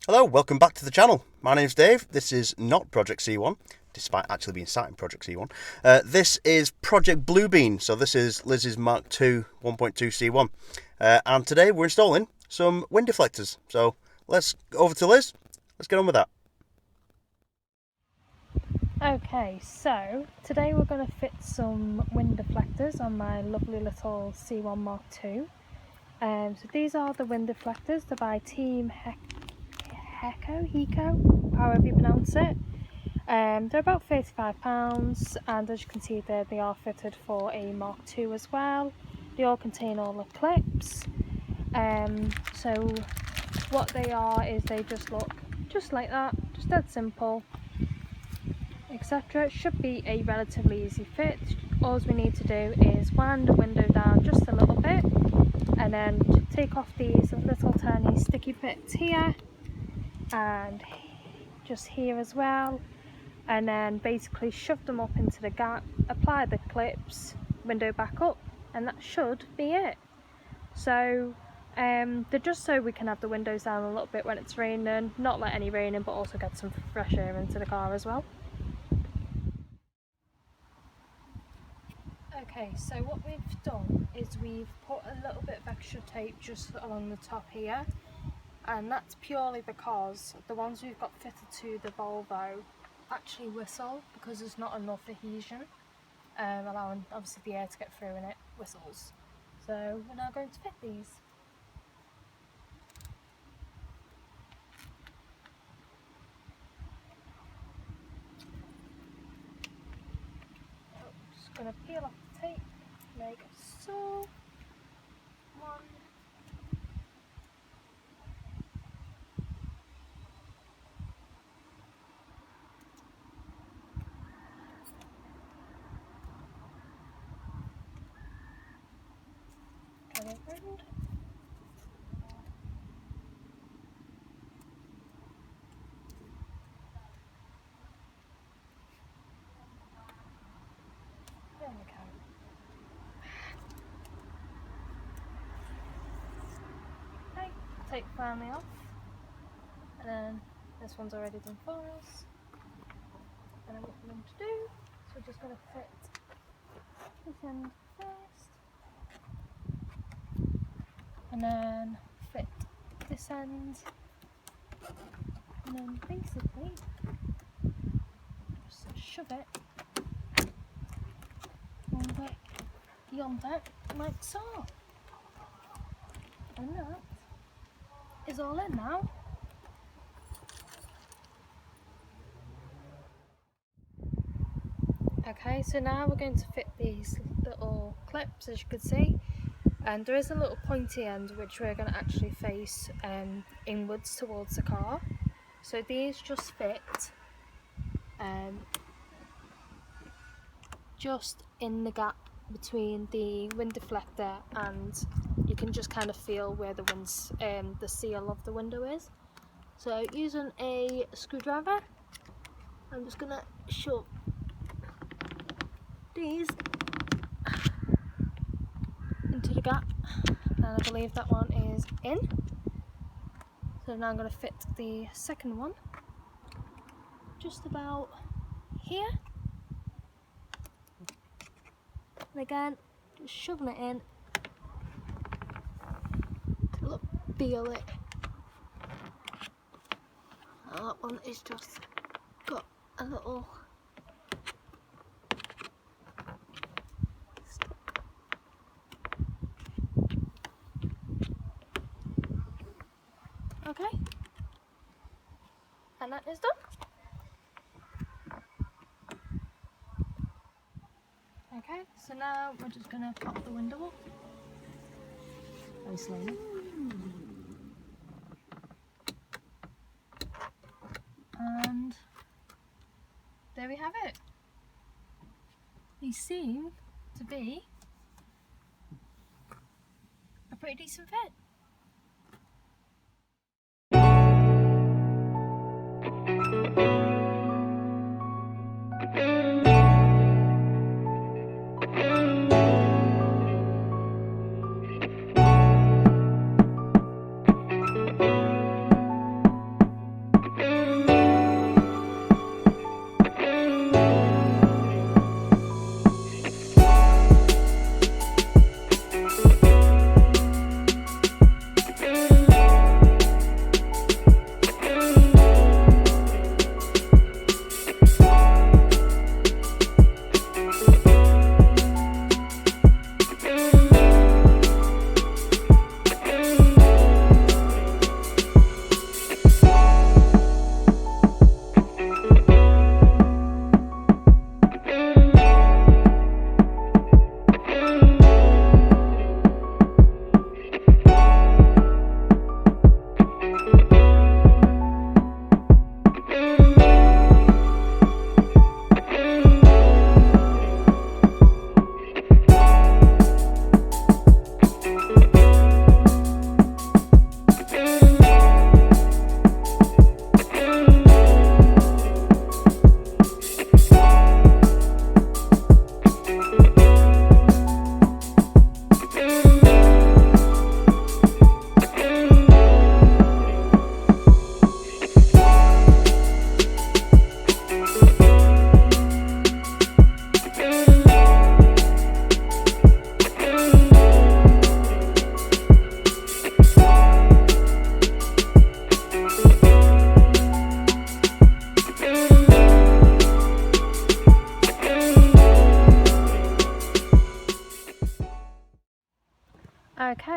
Hello, welcome back to the channel. My name's Dave. This is not Project C1, despite actually being sat in Project C1. This is Project Bluebeam, so this is Liz's Mark II 1.2 C1. And today we're installing some wind deflectors. So let's go over to Liz. Let's get on with that. Okay, so today we're going to fit some wind deflectors on my lovely little C1 Mark II. So these are the wind deflectors. They're by Team Heko, however you pronounce it. They're about £35, and as you can see there, they are fitted for a Mark II as well. They all contain all the clips. So what they are is they just look just like that, just dead simple, etc. It should be a relatively easy fit. All we need to do is wind the window down just a little bit, and then take off these little tiny sticky bits here and just here as well, and then basically shove them up into the gap, apply the clips, window back up, and that should be it. So they're just so we can have the windows down a little bit when it's raining, not let any rain in, but also get some fresh air into the car as well. Okay, so what we've done is we've put a little bit of extra tape just along the top here, and that's purely because the ones we've got fitted to the Volvo actually whistle because there's not enough adhesion, allowing obviously the air to get through, and it whistles. So we're now going to fit these. Just going to peel off the tape like so. One, get it round. There we go. Okay, tape finally off, and then this one's already done for us. And then what we're going to do is we're just going to fit this end first, and then fit this end, and then basically just shove it beyond it like so. And that is all in now. Okay, so now we're going to fit these little clips, as you can see, and there is a little pointy end which we're going to actually face inwards towards the car. So these just fit just in the gap between the wind deflector, and you can just kind of feel where the the seal of the window is. So using a screwdriver, I'm just going to shove these into the gap, and I believe that one is in. So now I'm going to fit the second one just about here, and again just shoving it in till I feel it. And that one is just got a little stuck. Okay, and that is done. Okay, so now we're just going to pop the window up very slowly. And there we have it. These seem to be a pretty decent fit.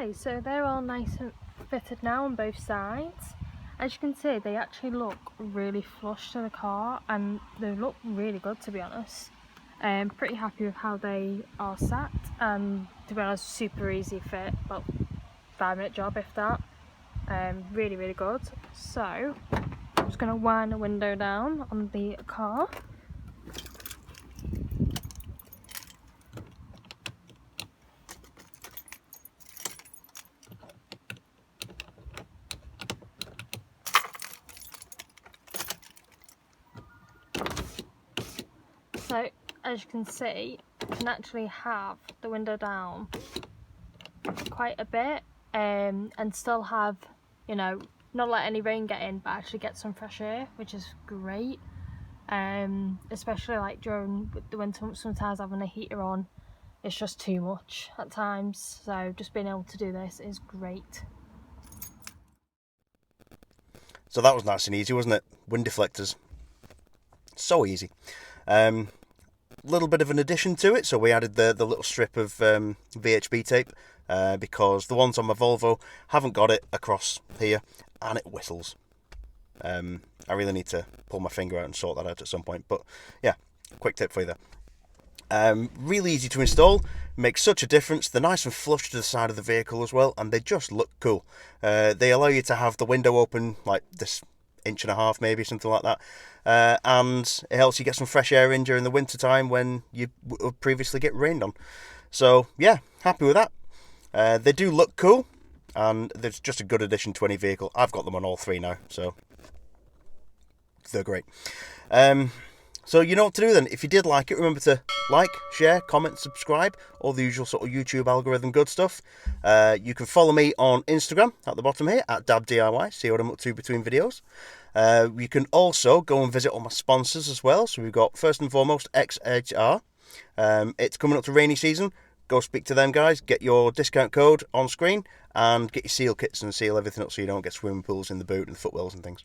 Okay, so they're all nice and fitted now on both sides. As you can see, they actually look really flush to the car, and they look really good, to be honest. Pretty happy with how they are sat, and to be honest, super easy fit, about 5-minute job if that. Really, really good. So I'm just going to wind the window down on the car. So as you can see, you can actually have the window down quite a bit, and still have, you know, not let any rain get in, but actually get some fresh air, which is great. Especially like during the winter months, sometimes having a heater on, it's just too much at times. So just being able to do this is great. So that was nice and easy, wasn't it? Wind deflectors. So easy. Little bit of an addition to it, so we added the little strip of VHB tape because the ones on my Volvo haven't got it across here, and it whistles. I really need to pull my finger out and sort that out at some point, but yeah, quick tip for you there. Really easy to install, makes such a difference. They're nice and flush to the side of the vehicle as well, and they just look cool. They allow you to have the window open like this 1.5 inch maybe, something like that, and it helps you get some fresh air in during the winter time when you would previously get rained on. So yeah, happy with that. They do look cool, and there's just a good addition to any vehicle. I've got them on all three now, so they're great. So you know what to do then. If you did like it, remember to like, share, comment, subscribe, all the usual sort of YouTube algorithm good stuff. You can follow me on Instagram at the bottom here, at dabdiy, see what I'm up to between videos. You can also go and visit all my sponsors as well. So we've got, first and foremost, XHR. It's coming up to rainy season. Go speak to them guys, get your discount code on screen, and get your seal kits and seal everything up so you don't get swimming pools in the boot and the footwells and things.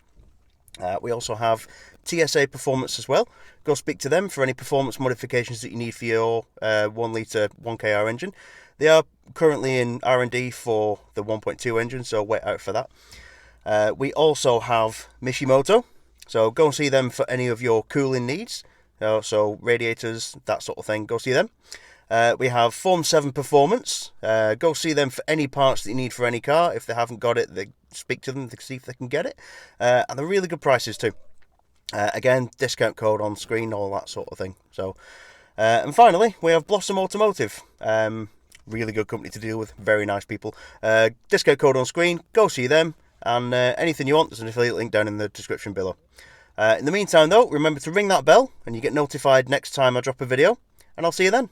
We also have TSA Performance as well. Go speak to them for any performance modifications that you need for your 1 litre 1KR engine. They are currently in R&D for the 1.2 engine, so wait out for that. We also have Mishimoto, so go and see them for any of your cooling needs. So radiators, that sort of thing, go see them. We have Form 7 Performance. Go see them for any parts that you need for any car. If they haven't got it, they speak to them to see if they can get it. And they're really good prices too. Again, discount code on screen, all that sort of thing. So, and finally, we have Blossom Automotive. Really good company to deal with. Very nice people. Discount code on screen. Go see them. And anything you want, there's an affiliate link down in the description below. In the meantime, though, remember to ring that bell and you get notified next time I drop a video. And I'll see you then.